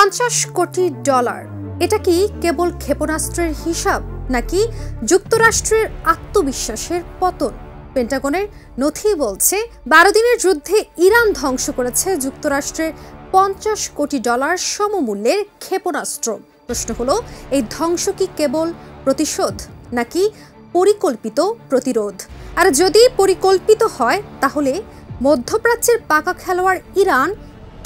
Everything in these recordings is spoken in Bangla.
$50 কোটি। এটা কি কেবল ক্ষেপণাস্ত্রের হিসাব নাকি যুক্তরাষ্ট্রের আত্মবিশ্বাসের পতন? পেন্টাগনের নথি বলছে 12 দিনের যুদ্ধে ইরান ধ্বংস করেছে যুক্তরাষ্ট্রের $50 কোটি সমমূল্যের ক্ষেপণাস্ত্র। প্রশ্ন হলো, এই ধ্বংস কি কেবল প্রতিশোধ নাকি পরিকল্পিত প্রতিরোধ? আর যদি পরিকল্পিত হয় তাহলে মধ্যপ্রাচ্যের পাকা খেলোয়াড় ইরান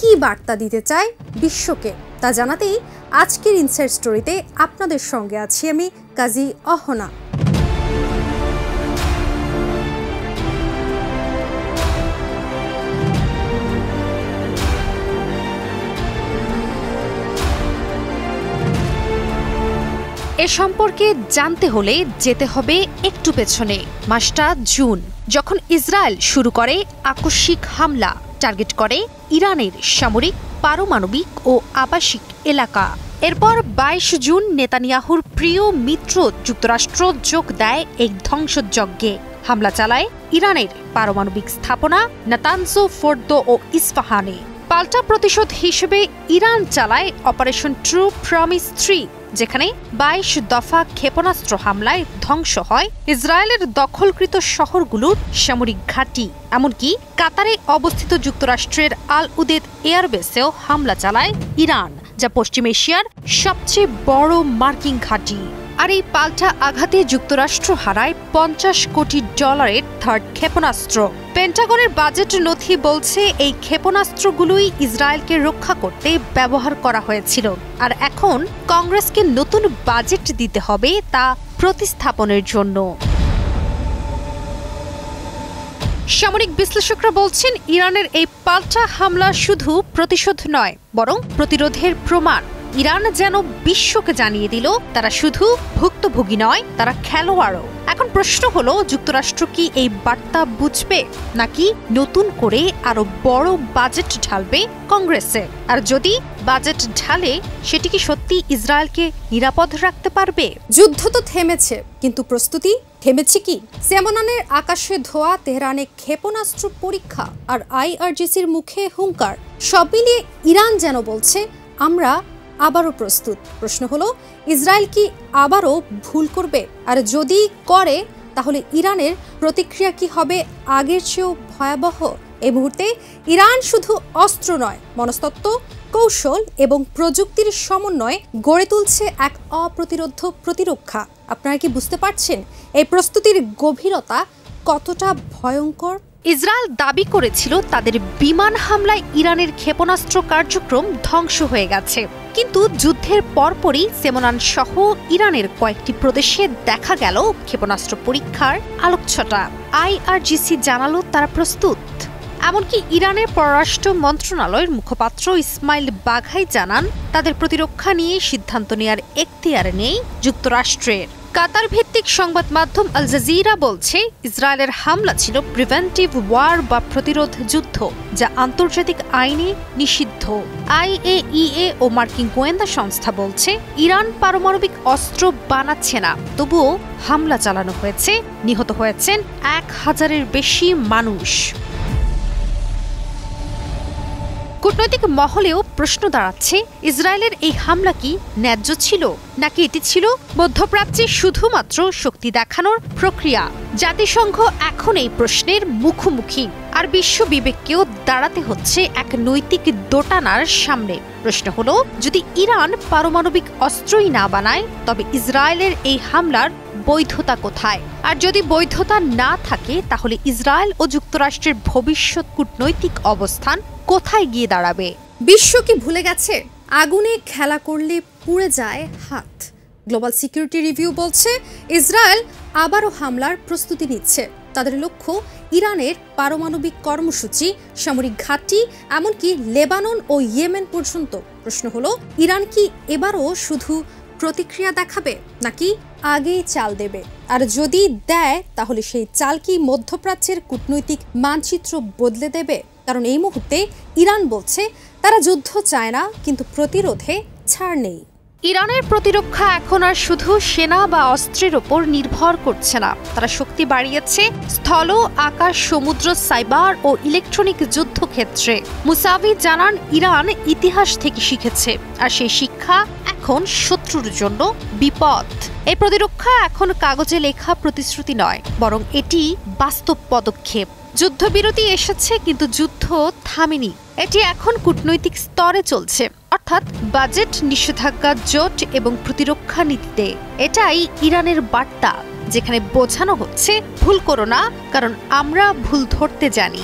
কি বার্তা দিতে চায় বিশ্বকে, তা জানাতেই আজকের ইনসাইড স্টোরিতে আপনাদের সঙ্গে আছি আমি কাজী অহনা। এ সম্পর্কে জানতে হলে যেতে হবে একটু পেছনে। মাসটা জুন, যখন ইসরায়েল শুরু করে আকস্মিক হামলা, টার্গেট করে ইরানের সামরিক, পারমাণবিক ও আবাসিক এলাকা। এরপর 22 জুন নেতানিয়াহুর প্রিয় মিত্র যুক্তরাষ্ট্র যোগ দেয় এই ধ্বংসযজ্ঞে। হামলা চালায় ইরানের পারমাণবিক স্থাপনা নাতানজো, ফোর্দো ও ইস্পাহানে। পাল্টা প্রতিশোধ হিসেবে ইরান চালায় অপারেশন ট্রু প্রমিস 3, যেখানে 22 দফা ক্ষেপণাস্ত্র হামলায় ধ্বংস হয় ইসরায়েলের দখলকৃত শহরগুলোর সামরিক ঘাঁটি। এমনকি কাতারে অবস্থিত যুক্তরাষ্ট্রের আল উদেদ এয়ারবেসেও হামলা চালায় ইরান, যা পশ্চিম এশিয়ার সবচেয়ে বড় মার্কিন ঘাঁটি। আর এই পাল্টা আঘাতে যুক্তরাষ্ট্র হারায় $50 কোটি থার্ড ক্ষেপণাস্ত্র। পেন্টাগনের বাজেট নথি বলছে এই ক্ষেপণাস্ত্রগুলোই ইসরায়েলকে রক্ষা করতে ব্যবহার করা হয়েছিল। আর এখন কংগ্রেসকে নতুন বাজেট দিতে হবে তা প্রতিস্থাপনের জন্য। সামরিক বিশ্লেষকরা বলছেন, ইরানের এই পাল্টা হামলা শুধু প্রতিশোধ নয়, বরং প্রতিরোধের প্রমাণ। ইরান যেন বিশ্বকে জানিয়ে দিল তারা শুধু ভুক্তভোগী নয়, তারা খেলোয়াড়ও। এখন প্রশ্ন হলো, যুক্তরাষ্ট্র কি এই বার্তা বুঝবে নাকি নতুন করে আরো বড় বাজেট ঢালবে কংগ্রেসে? আর যদি বাজেট ঢালে, সেটি কি সত্যি ইসরায়েলকে নিরাপদ রাখতে পারবে? যুদ্ধ তো থেমেছে, কিন্তু প্রস্তুতি থেমেছে কি? লেবাননের আকাশে ধোয়া, তেহরানে ক্ষেপণাস্ত্র পরীক্ষা আর IRGCর মুখে হুঙ্কার, সব মিলিয়ে ইরান যেন বলছে আমরা আবারও প্রস্তুত। প্রশ্ন হলো, ইসরায়েল কি আবারও ভুল করবে? আর যদি করে, তাহলে ইরানের প্রতিক্রিয়া কি হবে আগের চেয়েও ভয়াবহ? এই মুহূর্তে ইরান শুধু অস্ত্র নয়, মনস্তত্ত্ব, কৌশল এবং প্রযুক্তির সমন্বয়ে গড়ে তুলছে এক অপ্রতিরোধ্য প্রতিরক্ষা। আপনারা কি বুঝতে পারছেন এই প্রস্তুতির গভীরতা কতটা ভয়ঙ্কর? ইসরায়েল দাবি করেছিল তাদের বিমান হামলায় ইরানের ক্ষেপণাস্ত্র কার্যক্রম ধ্বংস হয়ে গেছে, কিন্তু যুদ্ধের পরপরই লেবানন সহ ইরানের কয়েকটি প্রদেশে দেখা গেল ক্ষেপণাস্ত্র পরীক্ষার আলোকছটা। IRGC জানালো তারা প্রস্তুত। এমনকি ইরানের পররাষ্ট্র মন্ত্রণালয়ের মুখপাত্র ইসমাইল বাঘাই জানান, তাদের প্রতিরক্ষা নিয়ে সিদ্ধান্ত নেয়ার এখতিয়ার নেই যুক্তরাষ্ট্রের। কাতার ভিত্তিক সংবাদ মাধ্যম আল জাজিরা বলছে, ইসরায়েলের হামলা ছিল প্রিভেন্টিভ ওয়ার বা প্রতিরোধ যুদ্ধ, যা আন্তর্জাতিক আইনে নিষিদ্ধ। IAEA ও মার্কিন গোয়েন্দা সংস্থা বলছে, ইরান পারমাণবিক অস্ত্র বানাচ্ছে না, তবুও হামলা চালানো হয়েছে, নিহত হয়েছেন 1000-এর বেশি মানুষ। কূটনৈতিক মহলেও প্রশ্ন দাঁড়াচ্ছে, ইসরায়েলের এই হামলা কি ন্যায্য ছিল, নাকি এটি ছিল মধ্যপ্রাচ্যে শুধুমাত্র শক্তি দেখানোর প্রক্রিয়া? জাতিসংঘ এখন এই প্রশ্নের মুখোমুখি, আর বিশ্ব বিবেককেও দাঁড়াতে হচ্ছে এক নৈতিক দোটানার সামনে। প্রশ্ন হলো, যদি ইরান পারমাণবিক অস্ত্রই না বানায়, তবে ইসরায়েলের এই হামলার বৈধতা কোথায়? আর যদি বৈধতা না থাকে, তাহলে ইসরায়েল ও যুক্তরাষ্ট্রের ভবিষ্যৎ কূটনৈতিক অবস্থান কোথায় গিয়ে দাঁড়াবে? বিশ্ব কি ভুলে গেছে আগুনে খেলা করলে পুড়ে যায় হাত? গ্লোবাল সিকিউরিটি রিভিউ বলছে, ইসরায়েল আবারও হামলার প্রস্তুতি নিচ্ছে। তাদের লক্ষ্য ইরানের পারমাণবিক কর্মসূচি, সামরিক ঘাঁটি, এমনকি লেবানন ও ইয়েমেন পর্যন্ত। প্রশ্ন হলো, ইরান কি এবারও শুধু প্রতিক্রিয়া দেখাবে নাকি আগেই চাল দেবে? আর যদি দেয়, তাহলে সেই চাল কি মধ্যপ্রাচ্যের কূটনৈতিক মানচিত্র বদলে দেবে? কারণ এই মুহূর্তে ইরান বলছে তারা যুদ্ধ চায় না, কিন্তু প্রতিরোধে ছাড় নেই। ইরানের প্রতিরক্ষা এখন আর শুধু সেনা বা অস্ত্রের ওপর নির্ভর করছে না, তারা শক্তি বাড়িয়েছে স্থল, আকাশ, সমুদ্র, সাইবার ও ইলেকট্রনিক যুদ্ধক্ষেত্রে। মুসাভি জানান, ইরান ইতিহাস থেকে শিখেছে, আর সেই শিক্ষা এখন শত্রুর জন্য বিপদ। এই প্রতিরক্ষা এখন কাগজে লেখা প্রতিশ্রুতি নয়, বরং এটি বাস্তব পদক্ষেপ। যুদ্ধবিরতি এসেছে, কিন্তু যুদ্ধ থামেনি। এটি এখন কূটনৈতিক স্তরে চলছে, অর্থাৎ বাজেট, নিষেধাজ্ঞা, জোট এবং প্রতিরক্ষা নীতিতে। এটাই ইরানের বার্তা, যেখানে বোঝানো হচ্ছে ভুল করো না, কারণ আমরা ভুল ধরতে জানি।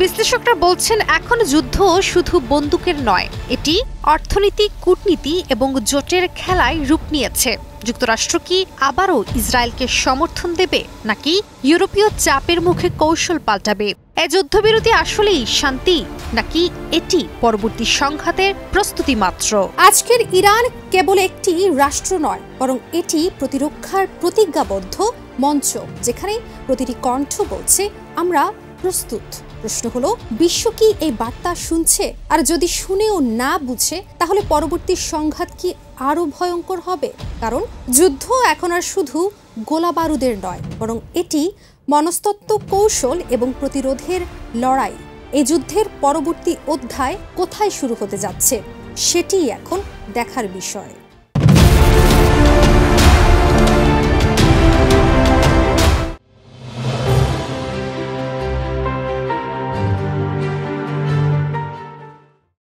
বিশ্লেষকরা বলছেন, এখন যুদ্ধ শুধু বন্দুকের নয়, এটি অর্থনীতি, কূটনীতি এবং জোটের খেলায় রূপ নিয়েছে। যুক্তরাষ্ট্র কি আবারও ইসরায়েলকে সমর্থন দেবে, নাকি ইউরোপীয় চাপের মুখে কৌশল পাল্টাবে? এই যুদ্ধবিরতি আসলেই শান্তি, নাকি এটি পরবর্তী সংঘাতের প্রস্তুতি মাত্র? আজকের ইরান কেবল একটি রাষ্ট্র নয়, বরং এটি প্রতিরক্ষার প্রতিজ্ঞাবদ্ধ মঞ্চ, যেখানে প্রতিটি কণ্ঠ বলছে আমরা প্রস্তুত। প্রশ্ন হলো, বিশ্ব কি এই বার্তা শুনছে? আর যদি শুনেও না বুঝে, তাহলে পরবর্তী সংঘাত কি আরো ভয়ঙ্কর হবে? কারণ যুদ্ধ এখন আর শুধু গোলাবারুদের নয়, বরং এটি মনস্তত্ত্ব, কৌশল এবং প্রতিরোধের লড়াই। এই যুদ্ধের পরবর্তী অধ্যায় কোথায় শুরু হতে যাচ্ছে, সেটিই এখন দেখার বিষয়।